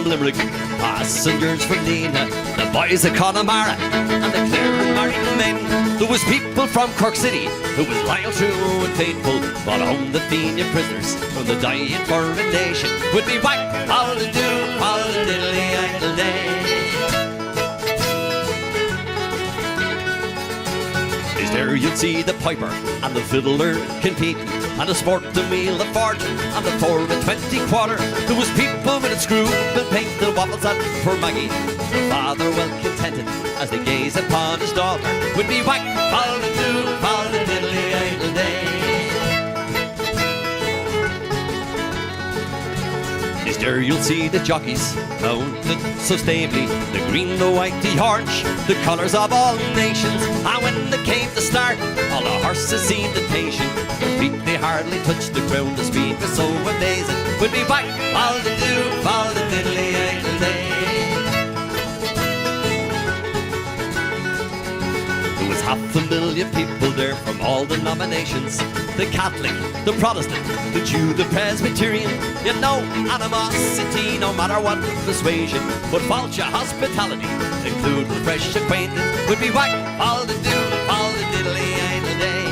Limerick, passengers from Nina, the boys of Connemara, and the Clare and Martin. There was people from Cork City who was loyal, true and faithful, brought home the Fenian prisoners from the dying for a nation. Would be whack, all the do, all the diddly idle day. Is there you'll see the piper and the fiddler competing, and the sport, the meal, the fortune, and the 4 and 20 quarter. There was people with a screw and paint the waffles and for Maggie. The father well contented as they gaze upon his daughter. Would be whack, fall the do, fall the diddly idle day. Is there you'll see the jockeys mounted so stably, the green, the white, the orange, the colours of all nations. And when they came to start, all the horses seemed impatient. Their feet they hardly touched the ground, the speed was so amazing. Would be whack, fall the do, fall the diddly idle day. There was 500,000 people there from all denominations, the Catholic, the Protestant, the Jew, the Presbyterian. Yet no animosity, no matter what persuasion, but false hospitality, include with fresh acquaintance. Would be whack, all the do, all the diddly idle day.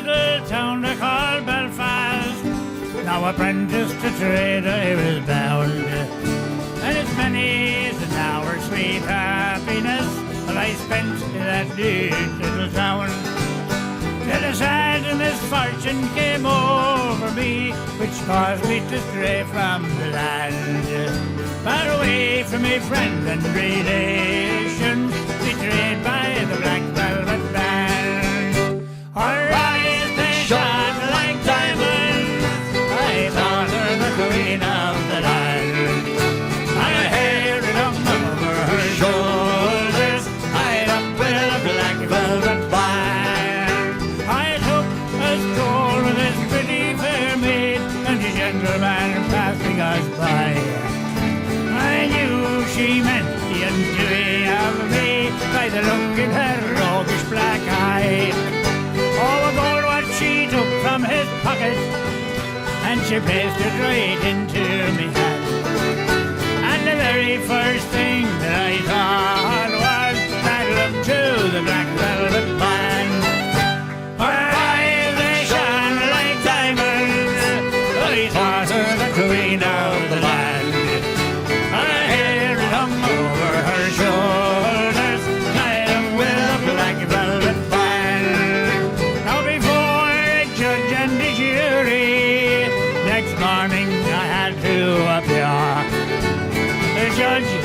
little town they call Belfast. Now apprenticed to trader he was bound, and his many's an hour's sweet happiness. Well, I spent in that neat little town. Till a sad misfortune came over me, which caused me to stray from the land. Far away from my friends and relations, betrayed by the black velvet band. Her eyes, they shone like diamonds, I thought her the queen of the land. Her hair hung over her shoulders, tied up with a black velvet band. I took a stroll with this pretty fair maid, and the gentleman passing us by. I knew she meant the undoing of me by the look in her roguish black eye. Oh, a gold watch she took from his pocket, and she placed it right into me hand. And the very first thing that I thought was that look to the black velvet band. Her eyes, they shone like diamonds, I thought her the queen of the land.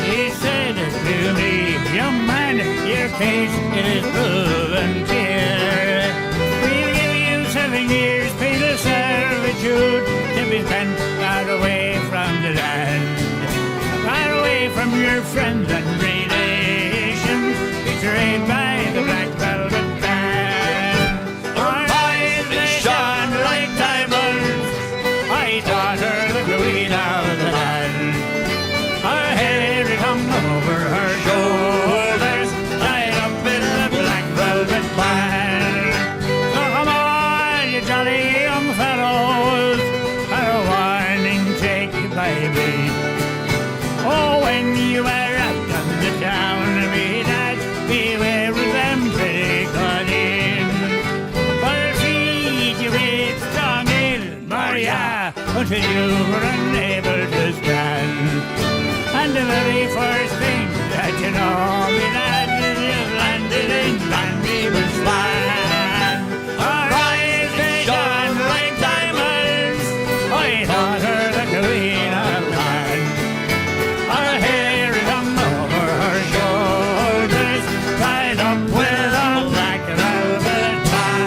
He said to me, young man, your case it is proven clear. We'll give you 7 years penal servitude to be spent far away from the land, far away from your friends and relations, betrayed by the black velvet band. Her eyes, they shone like diamonds, I thought her the queen of the land. Her hair it hung over her shoulders, tied up in a black velvet band. So come on, you jolly young fellows, for a warning take by me. Oh, when you are out on the town, me lads, beware of them pretty cunning. For they'll feed you with strong ale, Maria, until you're unable to stand. And the very first thing that you know, me lad, you've landed in Van Diemen's Land. Her eyes, they shone like diamonds, I thought her the queen of the land. Her hair hung over her shoulders, tied up with a black velvet band.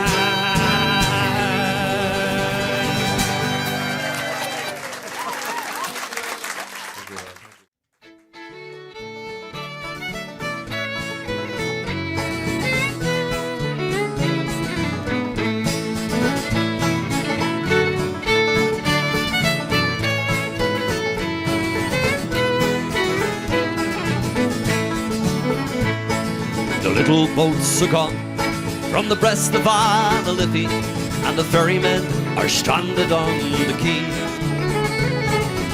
The little boats are gone from the breast of the Liffey, and the ferrymen are stranded on the quay.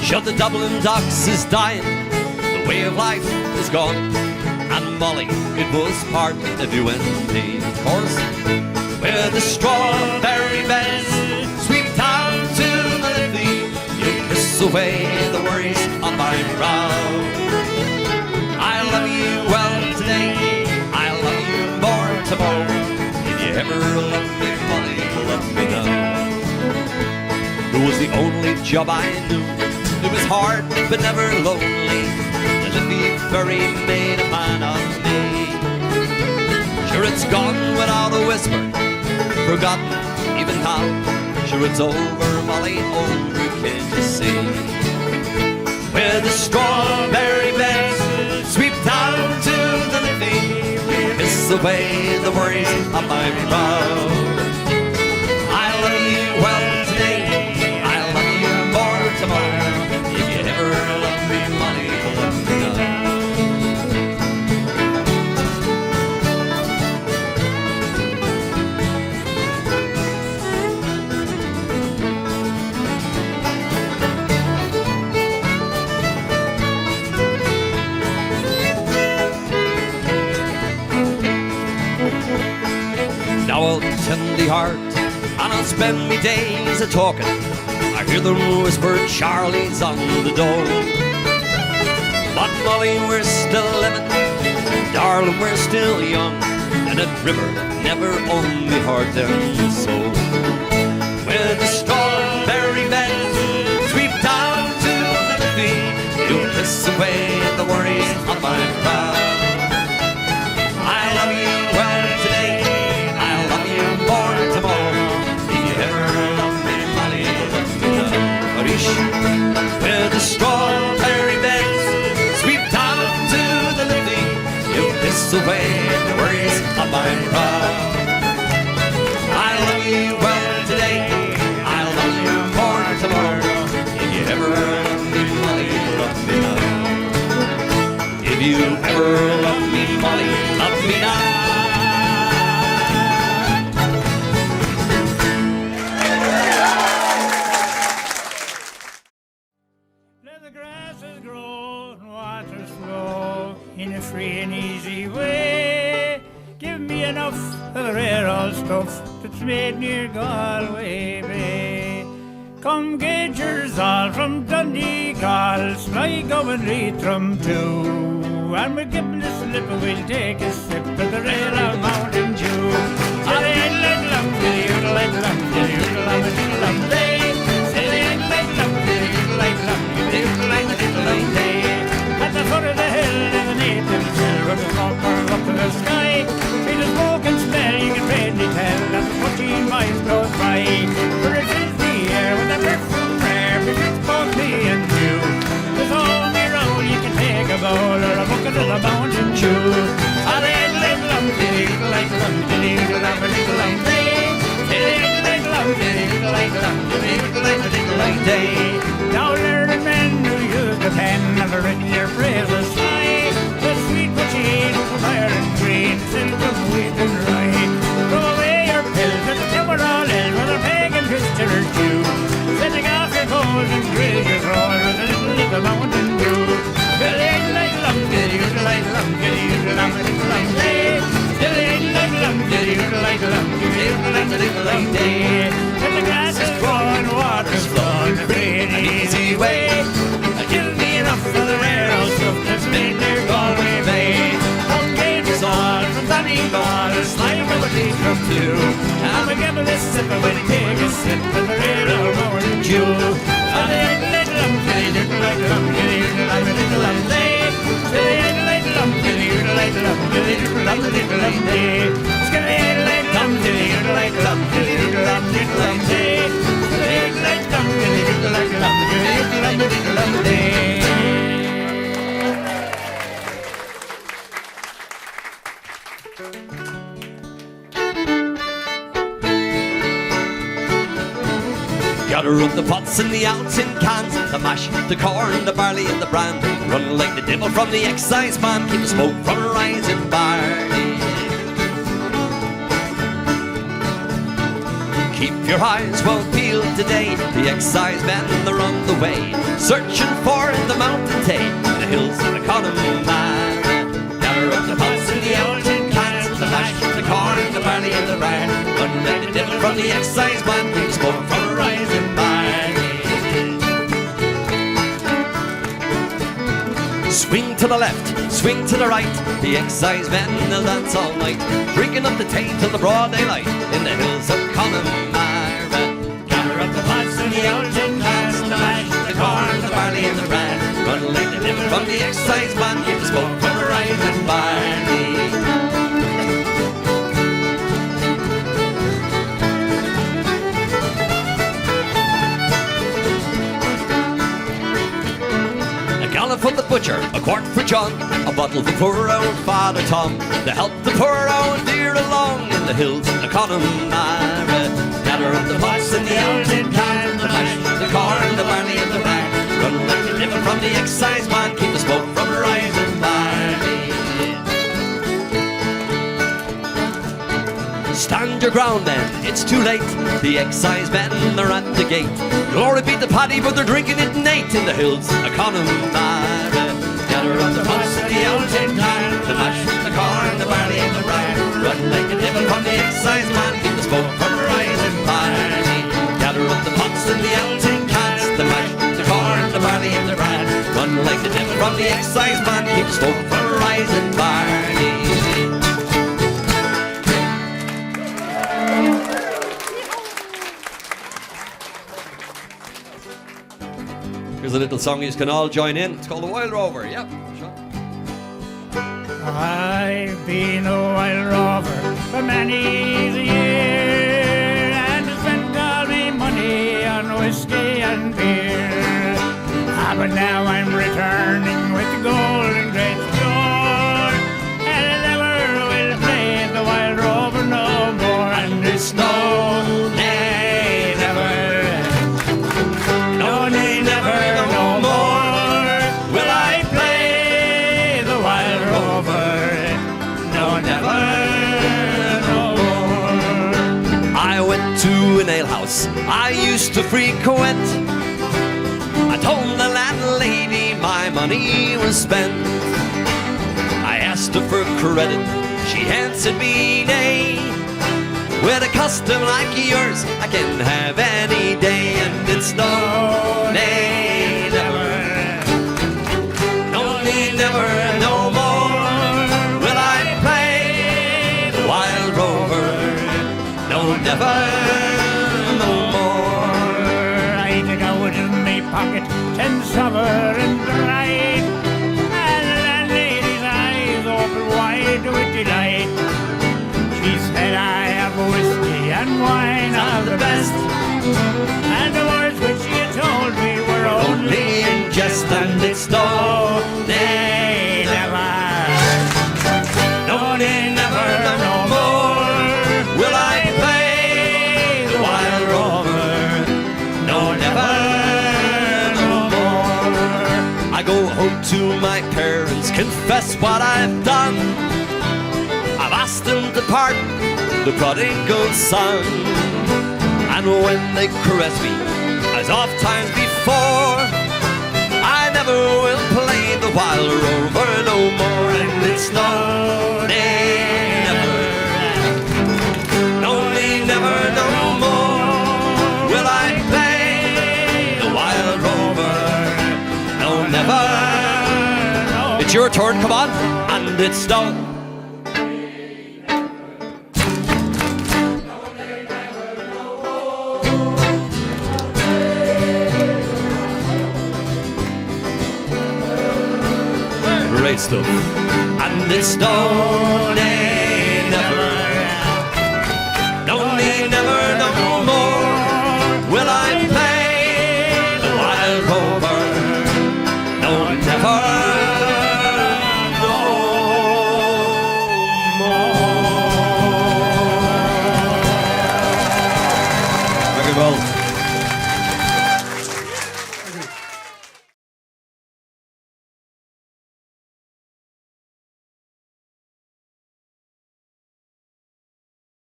Sure, the Dublin docks is dying, the way of life is gone, and Molly, it was part of you and me. Of course, where the strawberry beds sweep down to the Liffey, you kiss away the worries on my brow. I love you well today, I love you more tomorrow. If you ever love me, Molly, let me know. It was the only job I knew. It was hard but never lonely. The Liffey ferry made a man of me. Sure, it's gone without a whisper, forgotten even now. Sure, it's over, Molly, over, can't you see? Where the strawberry beds sweep down to the Liffey, kiss away the worries on my brow. I love you well today, I love you more tomorrow. If you ever love me, Molly, let me know. Now I'll tend the heart, and I'll spend me days a-talking. I hear them whisper, Charlie's on the door. But Molly, we're still living Darling, we're still young, and that river never only hurt them so. When the strawberry beds sweep down to the living, you kiss away the worries on my brow. I love you well today, I love you more tomorrow. If you ever love me, Molly, love me now. Arish, where the strawberry beds sweep down to the living, you kiss away the worries on my brow. I love you well today, I love you more tomorrow. If you ever love me, Molly, love me now. If you ever love me, Molly, love me now. Let the grasses grow and waters flow in a free and easy way. Give me enough of the rare old stuff that's made near Galway Bay. Come gaugers all from Donegal, Sligo and Leitrim too. And we're giving the slip and we'll take a sip of the rare old Mountain Dew. At the foot of the hill in the native hill, where the smoke curls up to the sky, feel the smoke and smell, you can faintly tell that the 14 miles close by. For it fills the air with a perfume rare, befits both me and you. There's only road you can take a bowl or a bucket of the Mountain Dew. Now learned men who use the pen never written your praises high. The sweet potato from iron green, silk of wheat and rye. Throw away your pills and cover all in with a pagan Christian or Jew. Setting off your clothes and grill your roll with a little of the Mountain Dew. When the grass is growing, water's flowing, free and easy way. Give me enough of the rare old stuff that's made near Galway Bay. Come gaugers on from Donegal, Sligo and Leitrim too. And we give it a sip and we'll take a sip of the rare old Mountain Dew. Gather up the pots and the ounce in cans, the mash, the corn, the barley and the bran. Run like the devil from the excise man, keep the smoke from a rising barley. Keep your eyes well peeled today, the excise men they're on the way, searching for the mountain tay, the hills of the Connemara. Gather up the pots and the ounce in cans, the mash, the corn, the barley and the bran. Run like the devil from the excise man, keep the smoke from a rising barley. Swing to the left, swing to the right, the excise men they'll dance all night, drinking up the tea till the broad daylight in the hills of Connemara. Gather up the pots and the old tin cans, the mash, the corn, the barley and the bran. Run like the devil from the excise man, keep the smoke from a rising barley. For the butcher, a quart for John, a bottle for poor old Father Tom, to help the poor old dear along in the hills of the Connemara. Gather up the pots and the old tin cans, the mash, the corn, the barley and the bran. Run like the devil from the excise man, keep the smoke from a rising barley. Stand your ground then, it's too late, the excise men are at the gate. Glory be to Paddy, but they're drinking it neat in the hills of Connemara. Gather up the pots and the old tin cans, the mash, the corn, the barley and the bran. Run like the devil from the excise man, keep the smoke from a rising barley. Gather up the pots and the old tin cans, the mash, the corn, the barley and the bran. Run like the devil from the excise man, keep the smoke from a rising barley. a little song you can all join in. It's called The Wild Rover. Yep. Sure. I've been a wild rover for many a year, and spent all my money on whiskey and beer. But now I'm returning with the golden great store, and I never will play the wild rover no more. And it's no, nay, never, no, nay, never, no more will I play the wild rover. No, never, no more. I went to an alehouse I used to frequent. I told the landlady my money was spent. I asked her for credit, she answered me nay. With a custom like yours, I can have any day. And it's no, nay, never, no, nay, never, no more will I play the wild rover. No, never, no more. I took out of my pocket 10 sovereigns right, and the landlady's eyes opened wide with delight. She said, I have whiskey and wine of the best, and the words which she had told me were only in jest. And it's no, nay, never, no, nay, never, no more will I play the wild rover. No, never, no more. I go home to my parents, confess what I've done. I've asked them to pardon the prodigal son, and when they caress me, as oft times before, I never will play the wild rover no more. And it's no, nay, never, no, nay, never, no more will I play the wild rover. No, never. It's your turn, come on. And it's no. Great stuff. And it's no, nay, never, no, nay, never, no